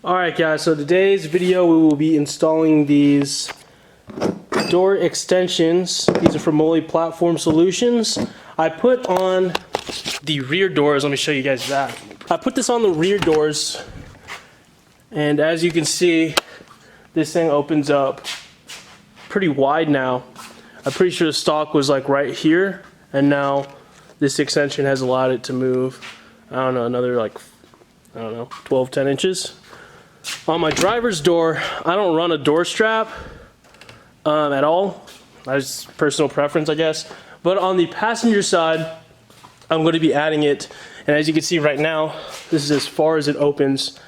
Alright guys, so today's video we will be installing these door extensions. These are from Molle Platform Solutions. I put on the rear doors, let me show you guys that. I put this on the rear doors, and as you can see, this thing opens up pretty wide now. I'm pretty sure the stock was like right here, and now this extension has allowed it to move, I don't know, another like, 12, 10 inches. On my driver's door, I don't run a door strap at all. That's personal preference, I guess. But on the passenger side, I'm going to be adding it. And as you can see right now, this is as far as it opens.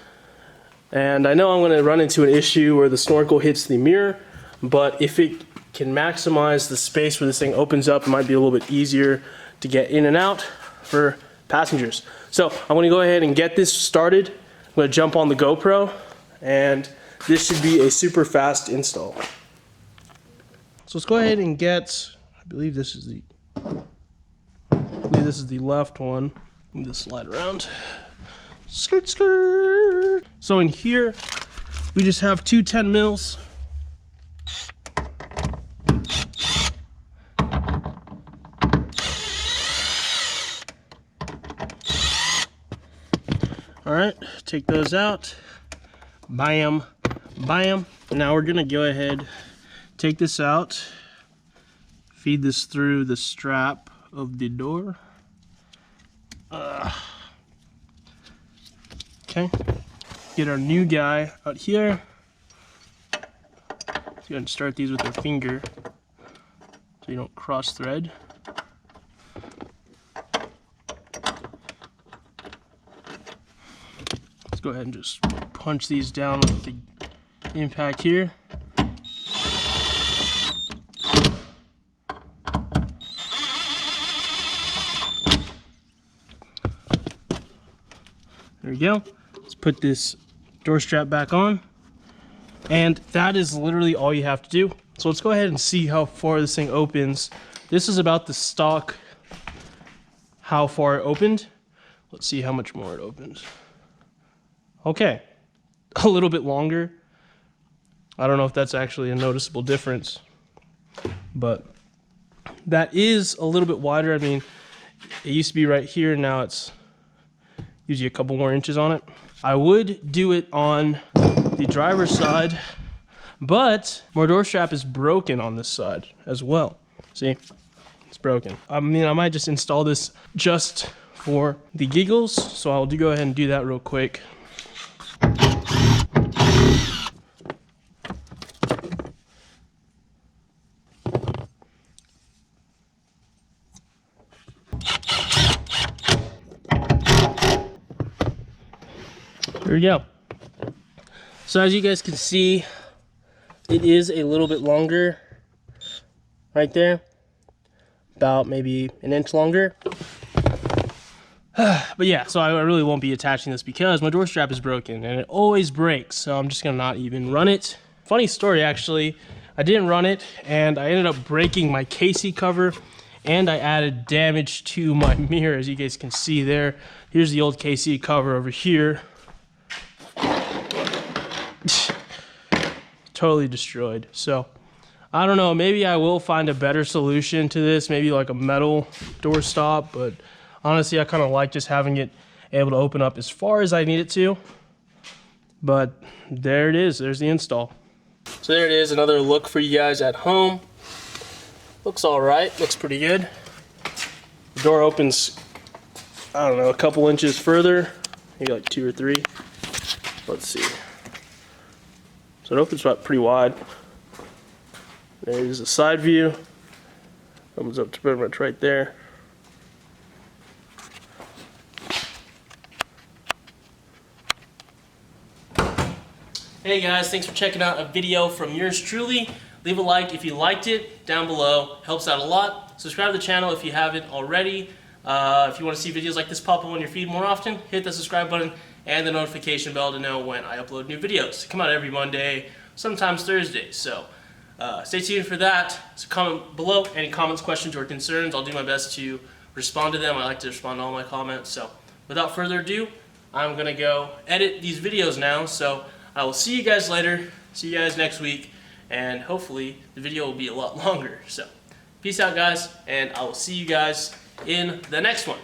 And I know I'm going to run into an issue where the snorkel hits the mirror, but if it can maximize the space where this thing opens up, it might be a little bit easier to get in and out for passengers. So I'm going to go ahead and get this started. I'm going to jump on the GoPro, and this should be a super fast install. So let's go ahead and get, I believe this is the left one. Let me just slide around. Skirt, skirt. So in here, we just have two 10 mils. All right, take those out. Bam, bam. Now we're gonna go ahead, take this out, feed this through the strap of the door. Okay, get our new guy out here. Let's go ahead and start these with our finger so you don't cross thread. Let's go ahead and just punch these down with the impact here. There we go. Let's put this door strap back on. And that is literally all you have to do. So let's go ahead and see how far this thing opens. This is about the stock, how far it opened. Let's see how much more it opens. Okay, a little bit longer. I don't know if that's actually a noticeable difference, but that is a little bit wider. I mean, it used to be right here, now it's usually a couple more inches on it. I would do it on the driver's side, but my door strap is broken on this side as well. See, it's broken. I mean, I might just install this just for the giggles, so I'll go ahead and do that real quick. There we go. So as you guys can see, it is a little bit longer right there, about maybe an inch longer. But yeah, so I really won't be attaching this because my door strap is broken and it always breaks, so I'm just gonna not even run it. Funny story, actually, I didn't run it and I ended up breaking my KC cover, and I added damage to my mirror, as you guys can see there. Here's the old KC cover over here. Totally destroyed. So I don't know, maybe I will find a better solution to this, maybe like a metal door stop, but honestly I kind of like just having it able to open up as far as I need it to. But there it is, there's the install. So there it is, another look for you guys at home. Looks all right, looks pretty good. The door opens, I don't know, a couple inches further, maybe like 2 or 3. Let's see. So it opens up pretty wide. There's a side view. Opens up to pretty much right there. Hey guys, thanks for checking out a video from yours truly. Leave a like if you liked it down below. Helps out a lot. Subscribe to the channel if you haven't already. If you want to see videos like this pop up on your feed more often, hit the subscribe button and the notification bell to know when I upload new videos. They come out every Monday, sometimes Thursday. So stay tuned for that. So comment below any comments, questions, or concerns. I'll do my best to respond to them. I like to respond to all my comments. So without further ado, I'm gonna go edit these videos now, so I will see you guys later. See you guys next week, and hopefully the video will be a lot longer. So peace out, guys, and I will see you guys in the next one.